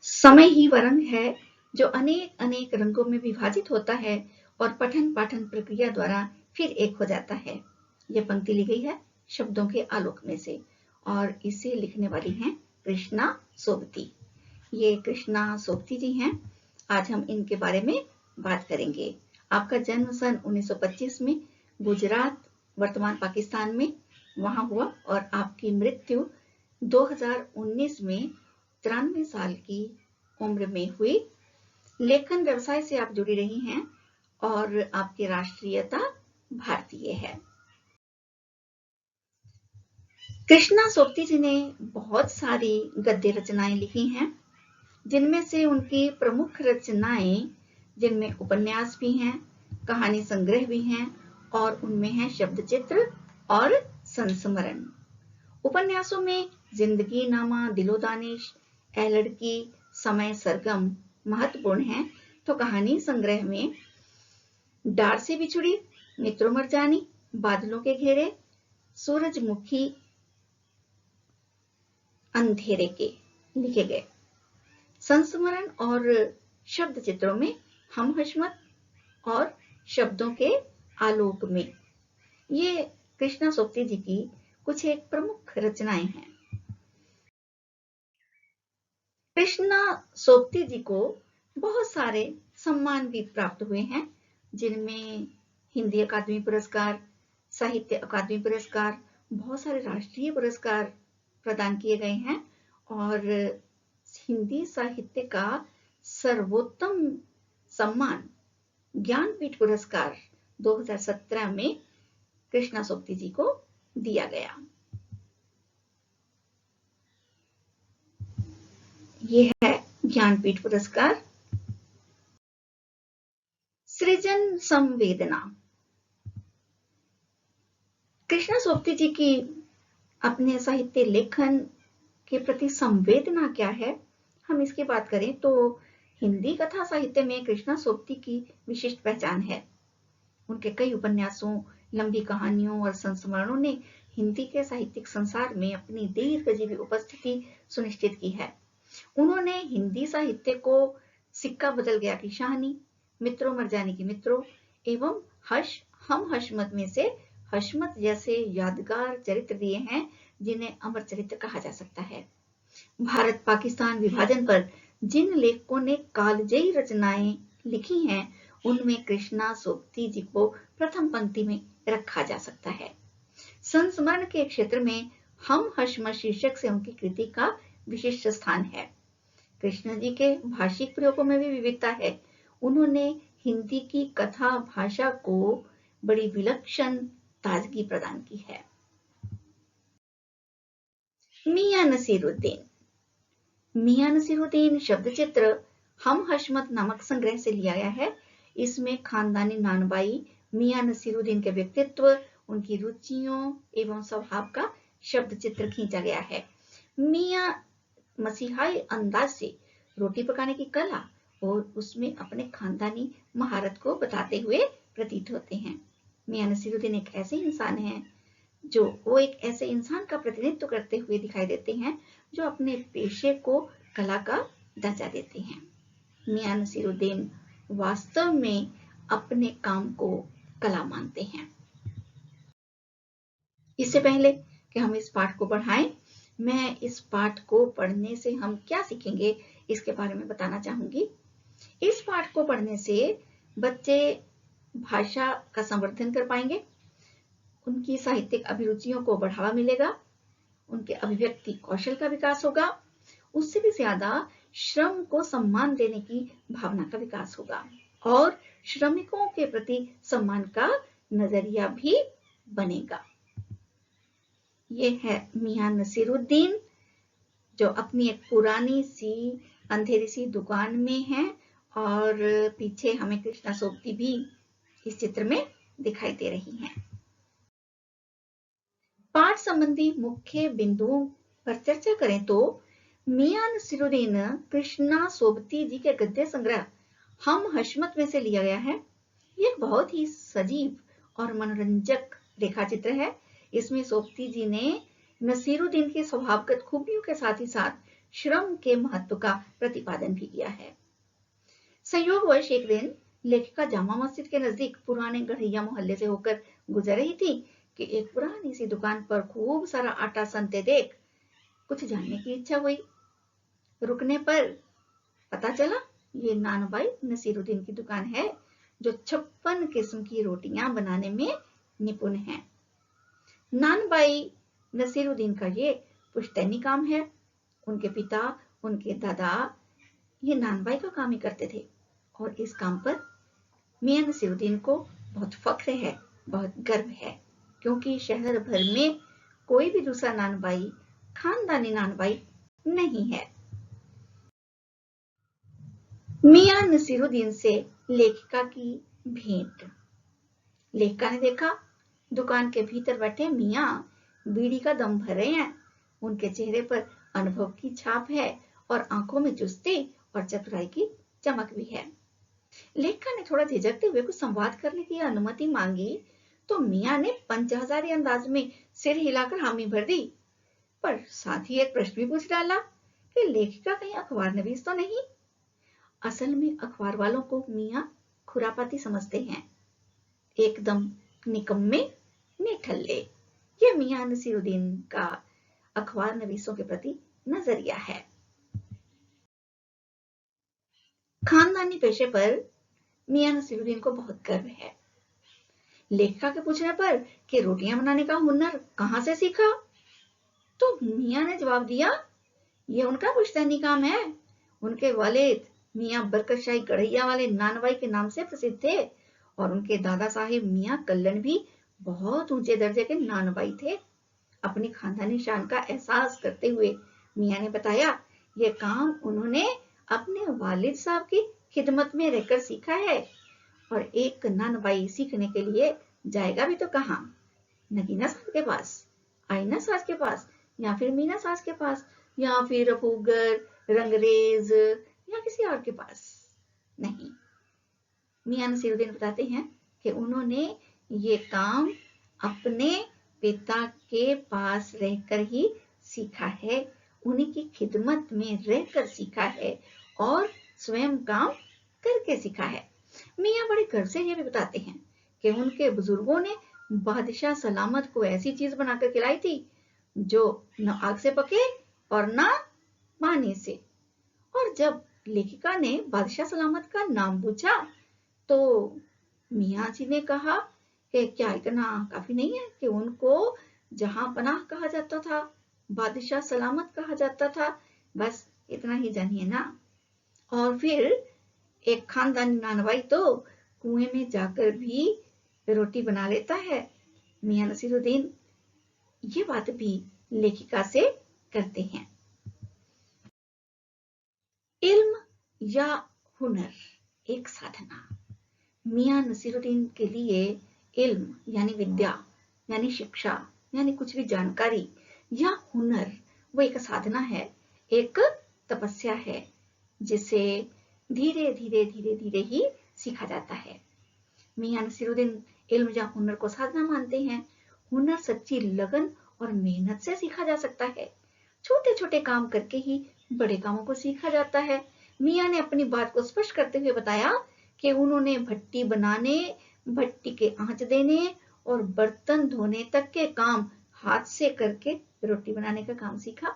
समय ही वह रंग है जो अनेक अनेक रंगों में विभाजित होता है और पठन पाठन प्रक्रिया द्वारा फिर एक हो जाता है। यह पंक्ति ली गई है शब्दों के आलोक में से और इसे लिखने वाली हैं कृष्णा सोबती। ये कृष्णा सोबती जी हैं। आज हम इनके बारे में बात करेंगे। आपका जन्म सन 1925 में गुजरात वर्तमान पाकिस्तान में वहां हुआ और आपकी मृत्यु 2019 में 93 साल की उम्र में हुई। लेखन व्यवसाय से आप जुड़ी रही हैं और आपकी राष्ट्रीयता भारतीय है। कृष्णा सोबती जी ने बहुत सारी गद्य रचनाएं लिखी हैं, जिनमें से उनकी प्रमुख रचनाएं, जिनमें उपन्यास भी हैं, कहानी संग्रह भी हैं और उनमें है शब्द चित्र और संस्मरण। उपन्यासों में जिंदगी नामा, दिलो दानिश, ए लड़की, समय सरगम महत्वपूर्ण है, तो कहानी संग्रह में डार से बिछुड़ी, मित्रों मरजानी, बादलों के घेरे, सूरजमुखी, अंधेरे के लिखे गए। संस्मरण और शब्द चित्रों में हम हशमत और शब्दों के आलोक में, ये कृष्णा सोबती जी की कुछ एक प्रमुख रचनाएं हैं। कृष्णा सोबती जी को बहुत सारे सम्मान भी प्राप्त हुए हैं, जिनमें हिंदी अकादमी पुरस्कार, साहित्य अकादमी पुरस्कार, बहुत सारे राष्ट्रीय पुरस्कार प्रदान किए गए हैं और हिंदी साहित्य का सर्वोत्तम सम्मान ज्ञानपीठ पुरस्कार 2017 में कृष्णा सोबती जी को दिया गया। यह है ज्ञानपीठ पुरस्कार। सृजन संवेदना। कृष्णा सोबती जी की अपने साहित्य लेखन के प्रति संवेदना क्या है, हम इसकी बात करें तो हिंदी कथा साहित्य में कृष्णा सोबती की विशिष्ट पहचान है। उनके कई उपन्यासों, लंबी कहानियों और संस्मरणों ने हिंदी के साहित्यिक संसार में अपनी दीर्घजीवी उपस्थिति सुनिश्चित की है। उन्होंने हिंदी साहित्य को सिक्का बदल गया की शहानी, मित्रों मरजानी की मित्रों एवं हम हशमत में से हशमत जैसे यादगार चरित्र दिए हैं, जिन्हें अमर चरित्र कहा जा सकता है। भारत पाकिस्तान विभाजन पर जिन लेखकों ने कालजयी रचनाएं लिखी हैं, उनमें कृष्णा सोबती जी को प्रथम पंक्ति में रखा जा सकता है। संस्मरण के क्षेत्र में हम हशमत शीर्षक से उनकी कृति का विशिष्ट स्थान है। कृष्ण जी के भाषिक प्रयोगों में भी विविधता है। उन्होंने हिंदी की कथा भाषा को बड़ी विलक्षण ताजगी प्रदान की है। मियां नसीरुद्दीन। मियां नसीरुद्दीन शब्द चित्र हम हशमत नामक संग्रह से लिया गया है। इसमें खानदानी नानबाई मियां नसीरुद्दीन के व्यक्तित्व, उनकी रुचियों एवं स्वभाव का शब्द चित्र खींचा गया है। मियां मसीहाई अंदाज से रोटी पकाने की कला और उसमें अपने खानदानी महारत को बताते हुए प्रतीत होते हैं। मियां नसीरुद्दीन एक ऐसे इंसान हैं जो वो एक ऐसे इंसान का प्रतिनिधित्व करते हुए दिखाई देते हैं जो अपने पेशे को कला का दर्जा देते हैं। मियां नसीरुद्दीन वास्तव में अपने काम को कला मानते हैं। इससे पहले कि हम इस पाठ को बढ़ाएं, मैं इस पाठ को पढ़ने से हम क्या सीखेंगे इसके बारे में बताना चाहूंगी। इस पाठ को पढ़ने से बच्चे भाषा का संवर्धन कर पाएंगे, उनकी साहित्यिक अभिरुचियों को बढ़ावा मिलेगा, उनके अभिव्यक्ति कौशल का विकास होगा, उससे भी ज्यादा श्रम को सम्मान देने की भावना का विकास होगा और श्रमिकों के प्रति सम्मान का नजरिया भी बनेगा। ये है मियां नसीरुद्दीन, जो अपनी एक पुरानी सी अंधेरी सी दुकान में है और पीछे हमें कृष्णा सोबती भी इस चित्र में दिखाई दे रही हैं। पाठ संबंधी मुख्य बिंदुओं पर चर्चा करें तो मियां नसीरुद्दीन कृष्णा सोबती जी के गद्य संग्रह हम हशमत में से लिया गया है। यह बहुत ही सजीव और मनोरंजक रेखाचित्र है। इसमें सोबती जी ने नसीरुद्दीन की स्वभावगत खूबियों के साथ ही साथ श्रम के महत्व का प्रतिपादन भी किया है। संयोगवश एक दिन लेखिका जामा मस्जिद के नजदीक पुराने गढ़ैया मोहल्ले से होकर गुजर रही थी कि एक पुरानी सी दुकान पर खूब सारा आटा सनते देख कुछ जानने की इच्छा हुई। रुकने पर पता चला ये नानबाई नसीरुद्दीन की दुकान है, जो 56 किस्म की रोटियां बनाने में निपुण है। नानबाई नसीरुद्दीन का ये पुश्तैनी काम है। उनके पिता, उनके दादा ये नानबाई का काम ही करते थे और इस काम पर मियां नसीरुद्दीन को बहुत फख्र है, बहुत गर्व है, क्योंकि शहर भर में कोई भी दूसरा नानबाई खानदानी नानबाई नहीं है। मियां नसीरुद्दीन से लेखिका की भेंट। लेखिका ने देखा दुकान के भीतर बैठे मियां बीड़ी का दम भर रहे हैं। उनके चेहरे पर अनुभव की छाप है और आंखों में चुस्ती और चतुराई की चमक भी है। लेखिका ने थोड़ा झिझकते हुए कुछ संवाद करने की अनुमति मांगी तो मियां ने पंचहजारी अंदाज में सिर हिलाकर हामी भर दी, पर साथ ही एक प्रश्न भी पूछ डाला कि लेखिका कहीं अखबार नवीस तो नहीं। असल में अखबार वालों को मियां खुरापाती समझते हैं, एकदम निकम्मे निठल्ले। ये मियां नसीरुद्दीन का अखबार नवीसों के प्रति नजरिया है। खानदानी पेशे पर मियां नसीरुद्दीन को बहुत गर्व है। लेखिका के पूछने पर कि रोटियां बनाने का हुनर कहां से सीखा, तो मियां ने जवाब दिया, ये उनका पुश्तैनी काम है। उनके वालिद मियां बरकत शाही गढ़ैया वाले नानबाई के नाम से प्रसिद्ध थे और उनके दादा साहिब मियां कल्लन भी बहुत ऊंचे दर्जे के नानबाई थे। अपनी खानदानी शान का एहसास करते हुए मियां ने बताया, ये काम उन्होंने अपने वालिद साहब की खिदमत में रहकर सीखा है और एक नानबाई सीखने के लिए जाएगा भी तो कहाँ, नगीना साहब के पास, आईना साज के पास, या फिर मीना साज के पास, या फिर रफूगर, रंगरेज या किसी और के पास नहीं। मियां नसीरुद्दीन बताते हैं कि उन्होंने ये काम अपने पिता के पास रहकर ही सीखा है, उन्हीं की खिदमत में रहकर सीखा है और स्वयं काम करके सीखा है। मियां बड़े गर्व से ये भी बताते हैं कि उनके बुजुर्गों ने बादशाह सलामत को ऐसी चीज बनाकर खिलाई थी जो न आग से पके और न पानी से। और जब लेखिका ने बादशाह सलामत का नाम पूछा तो मियां जी ने कहा कि क्या इतना काफी नहीं है कि उनको जहां पनाह कहा जाता था, बादशाह सलामत कहा जाता था, बस इतना ही जानिए ना। और फिर एक खानदानी नानबाई तो कुएं में जाकर भी रोटी बना लेता है। मियां नसीरुद्दीन ये बात भी लेखिका से करते हैं। इल्म या हुनर एक साधना। मियां नसीरुद्दीन के लिए इल्म यानी विद्या यानी शिक्षा यानी कुछ भी जानकारी या हुनर वो एक साधना है, एक तपस्या है जिसे धीरे धीरे धीरे धीरे ही सीखा जाता है। मियां नसीरुद्दीन इल्म या हुनर को साधना मानते हैं। हुनर सच्ची लगन और मेहनत से सीखा जा सकता है। छोटे छोटे काम करके ही बड़े कामों को सीखा जाता है। मियां ने अपनी बात को स्पष्ट करते हुए बताया कि उन्होंने भट्टी बनाने, भट्टी के आंच देने और बर्तन धोने तक के काम हाथ से करके रोटी बनाने का काम सीखा।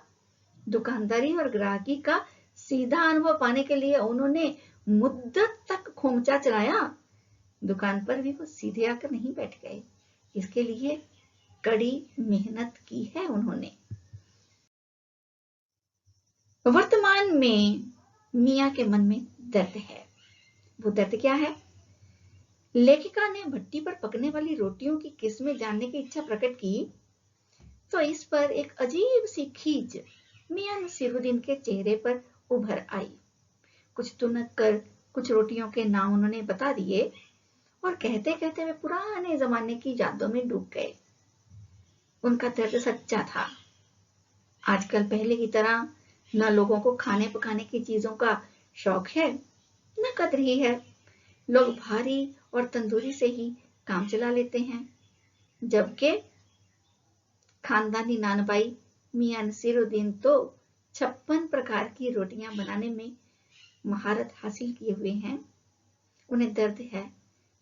दुकानदारी और ग्राहकी का सीधा अनुभव पाने के लिए उन्होंने मुद्दत तक खोमचा चलाया। दुकान पर भी वो सीधे आकर नहीं बैठ गए, इसके लिए कड़ी मेहनत की है उन्होंने। वर्तमान में मियां के मन में दर्द है। वो दर्द क्या है? लेखिका ने भट्टी पर पकने वाली रोटियों की किस्में जानने की इच्छा प्रकट की तो इस पर एक अजीब सी खींच मियां नसीरुद्दीन के चेहरे पर उभर आई। कुछ तुनक कर कुछ रोटियों के नाम उन्होंने बता दिए और कहते कहते वे पुराने जमाने की यादों में डूब गए। उनका दर्द सच्चा था। आजकल पहले की तरह न लोगों को खाने पकाने की चीजों का शौक है, न कदर ही है। लोग भारी और तंदूरी से ही काम चला लेते हैं, जबकि खानदानी नानबाई मियां नसीरुद्दीन तो 56 प्रकार की रोटियां बनाने में महारत हासिल किए हुए हैं। उन्हें दर्द है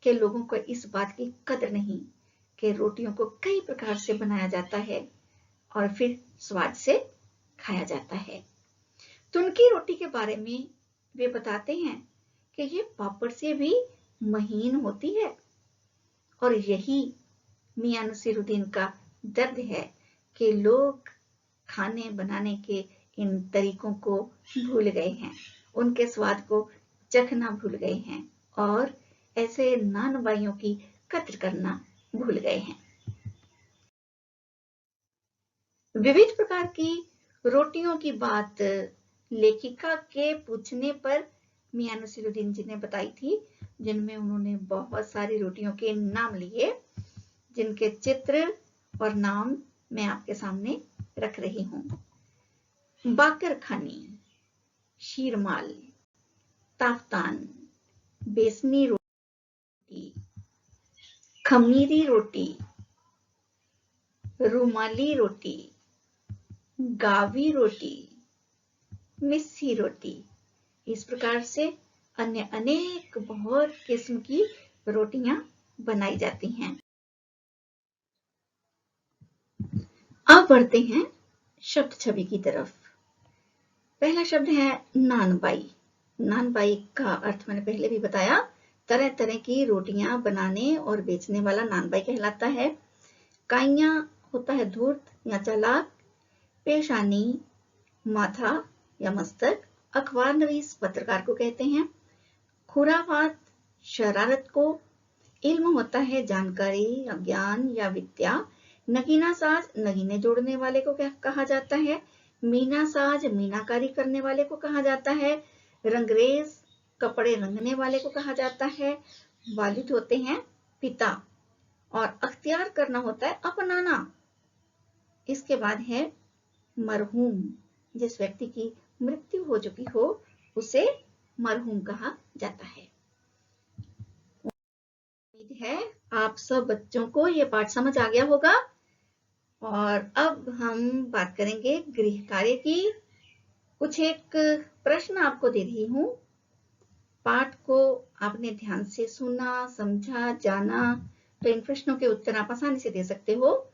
कि लोगों को इस बात की कदर नहीं कि रोटियों को कई प्रकार से बनाया जाता है और फिर स्वाद से खाया जाता है। तुनकी रोटी के बारे में वे बताते हैं कि ये पापड़ से भी महीन होती है, और यही मियां नसीरुद्दीन का दर्द है कि लोग खाने बनाने के इन तरीकों को भूल गए हैं, उनके स्वाद को चखना भूल गए हैं और ऐसे नान भाइयों की कद्र करना भूल गए हैं। विविध प्रकार की रोटियों की बात लेखिका के पूछने पर मियां नसीरुद्दीन जी ने बताई थी, जिनमें उन्होंने बहुत सारी रोटियों के नाम लिए, जिनके चित्र और नाम मैं आपके सामने रख रही हूं। बाकर खानी, शीरमाल, ताफ्तान, बेसनी रोटी, खमीरी रोटी, रुमाली रोटी, गावी रोटी, मिस्सी रोटी। इस प्रकार से अन्य अनेक बहुत किस्म की रोटियां बनाई जाती हैं। अब बढ़ते हैं शब्द छवि की तरफ। पहला शब्द है नानबाई। नानबाई का अर्थ मैंने पहले भी बताया, तरह तरह की रोटियां बनाने और बेचने वाला नानबाई कहलाता है। काइया होता है धूर्त या चालाक, पेशानी माथा या मस्तक, अखबार नवीस पत्रकार को कहते हैं। खुराफात शरारत को, इल्म होता है जानकारी या ज्ञान या विद्या। नगीना साज नगीने जोड़ने वाले को कहा जाता है। मीना साज मीनाकारी करने वाले को कहा जाता है। रंगरेज कपड़े रंगने वाले को कहा जाता है। वालिद होते हैं पिता, और अख्तियार करना होता है अपनाना। इसके बाद है मरहूम, जिस व्यक्ति की मृत्यु हो चुकी हो उसे मरहूम कहा जाता है। उम्मीद है आप सब बच्चों को ये पाठ समझ आ गया होगा। और अब हम बात करेंगे गृह कार्य की। कुछ एक प्रश्न आपको दे रही हूं। पाठ को आपने ध्यान से सुना, समझा, जाना, तो इन प्रश्नों के उत्तर आप आसानी से दे सकते हो।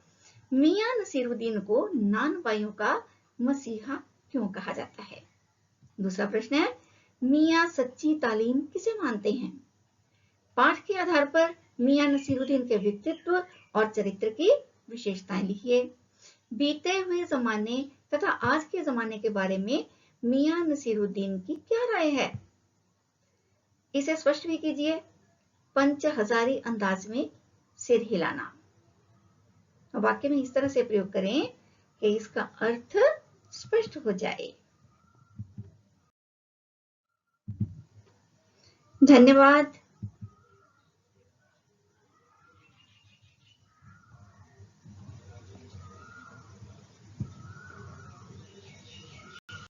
मियां नसीरुद्दीन को नान भाइयों का मसीहा क्यों कहा जाता है? दूसरा प्रश्न है, मियां सच्ची तालीम किसे मानते हैं? पाठ के आधार पर मियां नसीरुद्दीन के व्यक्तित्व और चरित्र की विशेषताएं लिखिए। बीते हुए जमाने तथा आज के जमाने के बारे में मियां नसीरुद्दीन की क्या राय है? इसे स्पष्ट भी कीजिए। पंच हजारी अंदाज में सिर हिलाना। वाक्य में इस तरह से प्रयोग करें कि इसका अर्थ स्पष्ट हो जाए। धन्यवाद।